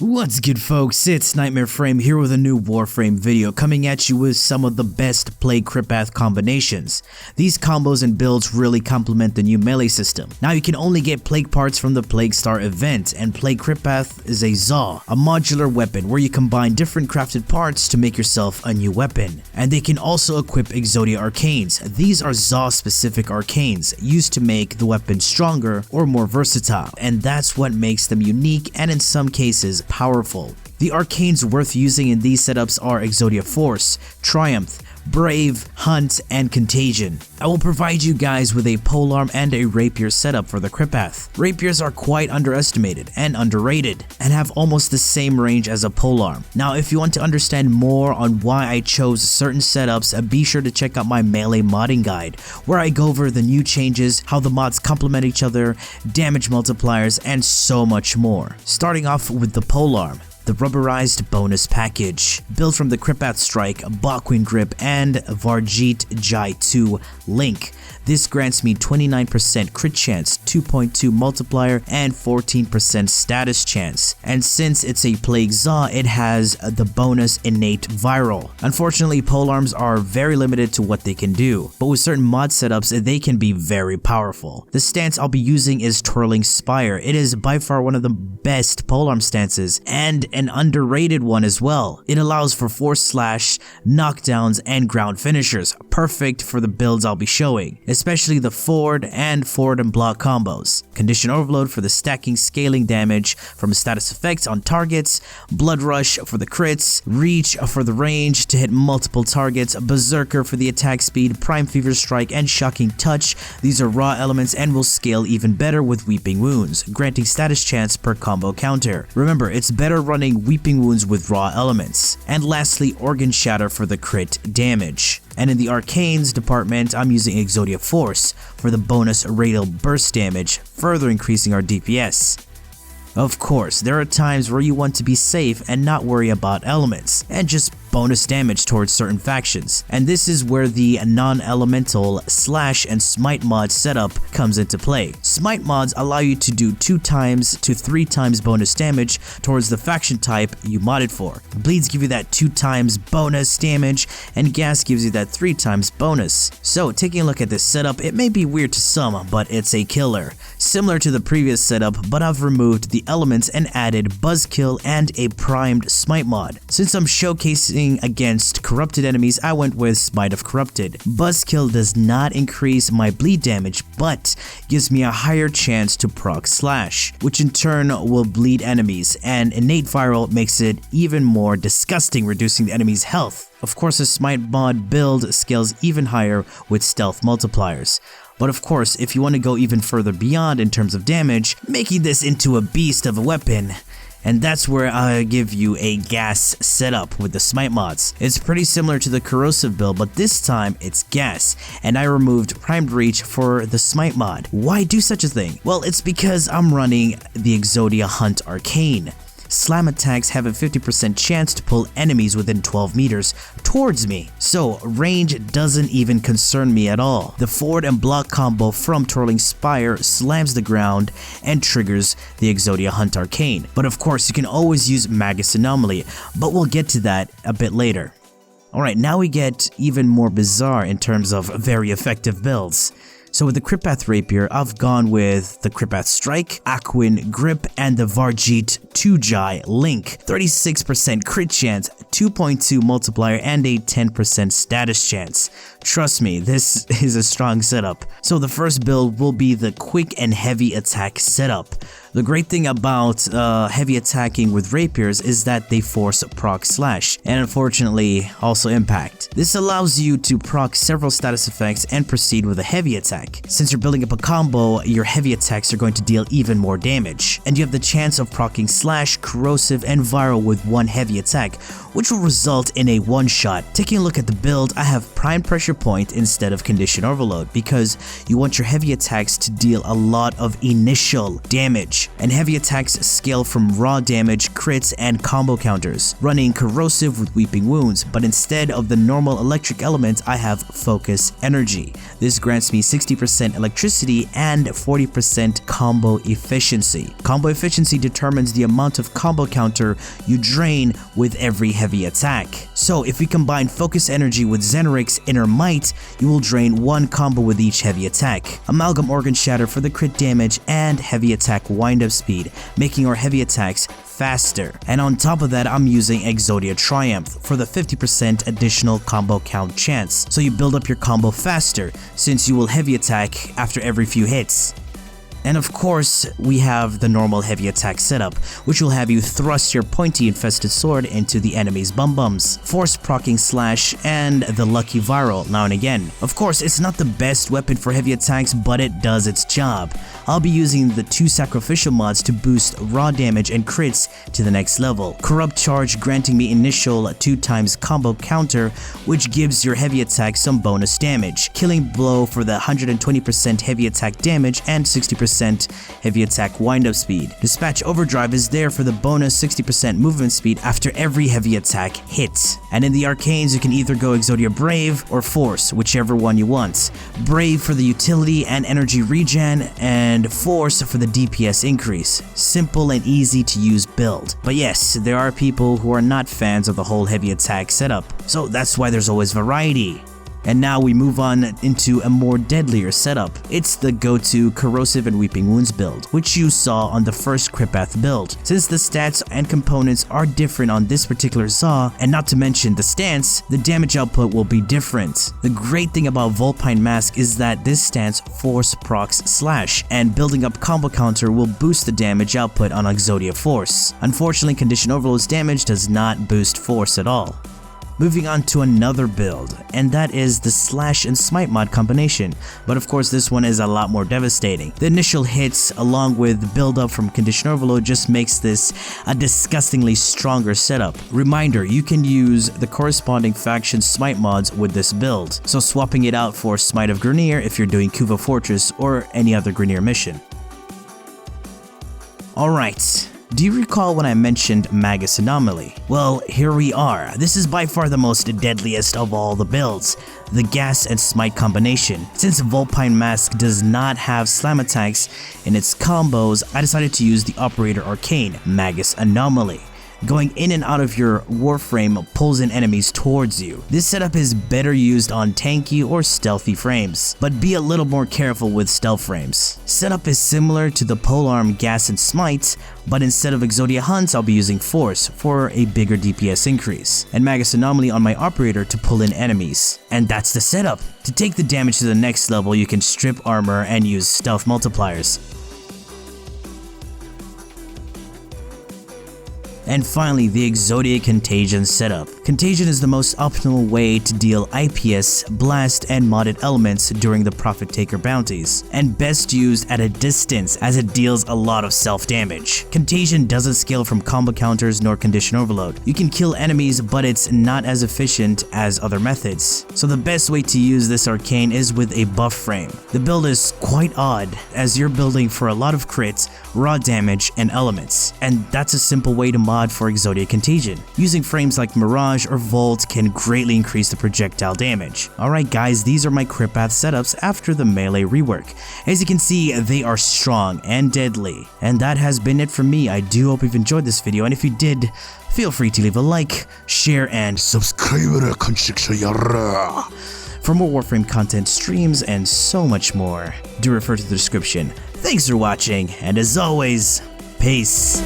What's good folks, it's Warframe here with a new Warframe video coming at you with some of the best Plague Kripath combinations. These combos and builds really complement the new melee system. Now you can only get Plague parts from the Plague Star event, and Plague Kripath is a Zaw, a modular weapon where you combine different crafted parts to make yourself a new weapon. And they can also equip Exodia arcanes. These are Zaw specific arcanes used to make the weapon stronger or more versatile, and that's what makes them unique and in some cases powerful. The arcanes worth using in these setups are Exodia Force, Triumph, Brave, Hunt, and Contagion. I will provide you guys with a polearm and a rapier setup for the Kripath. Rapiers are quite underestimated and underrated, and have almost the same range as a polearm. Now if you want to understand more on why I chose certain setups, be sure to check out my melee modding guide, where I go over the new changes, how the mods complement each other, damage multipliers, and so much more. Starting off with the polearm. The rubberized bonus package, built from the Kripath Strike, Bakwind Grip, and Varjeet Jai 2 Link. This grants me 29% crit chance, 2.2 multiplier, and 14% status chance. And since it's a Plague Zaw, it has the bonus innate viral. Unfortunately, polearms are very limited to what they can do, but with certain mod setups, they can be very powerful. The stance I'll be using is Twirling Spire. It is by far one of the best polearm stances, and an underrated one as well. It allows for force slash, knockdowns, and ground finishers, perfect for the builds I'll be showing, especially the forward and block combos. Condition Overload for the stacking scaling damage from status effects on targets, Blood Rush for the crits, Reach for the range to hit multiple targets, Berserker for the attack speed, Prime Fever Strike, and Shocking Touch. These are raw elements and will scale even better with Weeping Wounds, granting status chance per combo counter. Remember, it's better running Weeping Wounds with raw elements. And lastly, Organ Shatter for the crit damage. And in the Arcanes department, I'm using Exodia Force for the bonus radial burst damage, further increasing our DPS. Of course, there are times where you want to be safe and not worry about elements, and just bonus damage towards certain factions, and this is where the non-elemental slash and smite mod setup comes into play. Smite mods allow you to do 2 times to 3 times bonus damage towards the faction type you modded for. Bleeds give you that 2 times bonus damage, and gas gives you that 3 times bonus. So taking a look at this setup, it may be weird to some, but it's a killer. Similar to the previous setup, but I've removed the elements and added Buzzkill and a primed smite mod. Since I'm showcasing against corrupted enemies, I went with Smite of Corrupted. Buzzkill does not increase my bleed damage, but gives me a higher chance to proc slash, which in turn will bleed enemies, and innate viral makes it even more disgusting, reducing the enemy's health. Of course, a Smite mod build scales even higher with stealth multipliers. But of course, if you want to go even further beyond in terms of damage, making this into a beast of a weapon, and that's where I give you a gas setup with the Smite mods. It's pretty similar to the corrosive build, but this time it's gas, and I removed primed reach for the Smite mod. Why do such a thing? Well, it's because I'm running the Exodia Hunt Arcane. Slam attacks have a 50% chance to pull enemies within 12 meters towards me, so range doesn't even concern me at all. The forward and block combo from Twirling Spire slams the ground and triggers the Exodia Hunt Arcane. But of course, you can always use Magus Anomaly, but we'll get to that a bit later. Alright, now we get even more bizarre in terms of very effective builds. So with the Kripath Rapier, I've gone with the Kripath Strike, Bakwind Grip, and the Varjeet Jai Link. 36% crit chance, 2.2 multiplier, and a 10% status chance. Trust me, this is a strong setup. So the first build will be the quick and heavy attack setup. The great thing about heavy attacking with rapiers is that they force proc slash, and unfortunately also impact. This allows you to proc several status effects and proceed with a heavy attack. Since you're building up a combo, your heavy attacks are going to deal even more damage, and you have the chance of proccing slash, corrosive, and viral with one heavy attack, which will result in a one-shot. Taking a look at the build, I have Prime Pressure Point instead of Condition Overload because you want your heavy attacks to deal a lot of initial damage, and heavy attacks scale from raw damage, crits, and combo counters. Running Corrosive with Weeping Wounds, but instead of the normal electric element, I have Focus Energy. This grants me 60 50% electricity and 40% combo efficiency. Combo efficiency determines the amount of combo counter you drain with every heavy attack. So if we combine Focus Energy with Zenric's Inner Might, you will drain 1 combo with each heavy attack. Amalgam Organ Shatter for the crit damage and heavy attack wind-up speed, making our heavy attacks faster. And on top of that, I'm using Exodia Triumph for the 50% additional combo count chance, so you build up your combo faster since you will heavy attack after every few hits. And of course, we have the normal heavy attack setup, which will have you thrust your pointy infested sword into the enemy's bum-bums, force proccing slash, and the lucky viral now and again. Of course, it's not the best weapon for heavy attacks, but it does its job. I'll be using the 2 sacrificial mods to boost raw damage and crits to the next level. Corrupt Charge granting me initial 2x combo counter, which gives your heavy attack some bonus damage. Killing Blow for the 120% heavy attack damage and 60% heavy attack wind-up speed. Dispatch Overdrive is there for the bonus 60% movement speed after every heavy attack hit. And in the arcanes, you can either go Exodia Brave or Force, whichever one you want. Brave for the utility and energy regen, and Force for the DPS increase. Simple and easy to use build. But yes, there are people who are not fans of the whole heavy attack setup, so that's why there's always variety. And now we move on into a more deadlier setup. It's the go-to Corrosive and Weeping Wounds build, which you saw on the first Kripath build. Since the stats and components are different on this particular Zaw, and not to mention the stance, the damage output will be different. The great thing about Vulpine Mask is that this stance force procs slash, and building up combo counter will boost the damage output on Exodia Force. Unfortunately, Condition Overload's damage does not boost force at all. Moving on to another build, and that is the Slash and Smite mod combination, but of course this one is a lot more devastating. The initial hits along with build up from Condition Overload just makes this a disgustingly stronger setup. Reminder, you can use the corresponding faction Smite mods with this build, so swapping it out for Smite of Grineer if you're doing Kuva Fortress or any other Grineer mission. Alright. Do you recall when I mentioned Magus Anomaly? Well, here we are. This is by far the most deadliest of all the builds, the Gas and Smite combination. Since Vulpine Mask does not have slam attacks in its combos, I decided to use the Operator Arcane, Magus Anomaly. Going in and out of your Warframe pulls in enemies towards you. This setup is better used on tanky or stealthy frames, but be a little more careful with stealth frames. Setup is similar to the polearm Gas and Smite, but instead of Exodia Hunts, I'll be using Force for a bigger DPS increase, and Magus Anomaly on my Operator to pull in enemies. And that's the setup. To take the damage to the next level, you can strip armor and use stealth multipliers. And finally, the Exodia Contagion setup. Contagion is the most optimal way to deal IPS, blast, and modded elements during the Profit Taker bounties, and best used at a distance as it deals a lot of self-damage. Contagion doesn't scale from combo counters nor Condition Overload. You can kill enemies, but it's not as efficient as other methods. So the best way to use this arcane is with a buff frame. The build is quite odd, as you're building for a lot of crits, raw damage, and elements, and that's a simple way to mod for Exodia Contagion. Using frames like Mirage or Volt can greatly increase the projectile damage. Alright guys, these are my Kripath setups after the melee rework. As you can see, they are strong and deadly. And that has been it from me. I do hope you've enjoyed this video, and if you did, feel free to leave a like, share, and subscribe for more Warframe content, streams, and so much more. Do refer to the description. Thanks for watching, and as always, peace.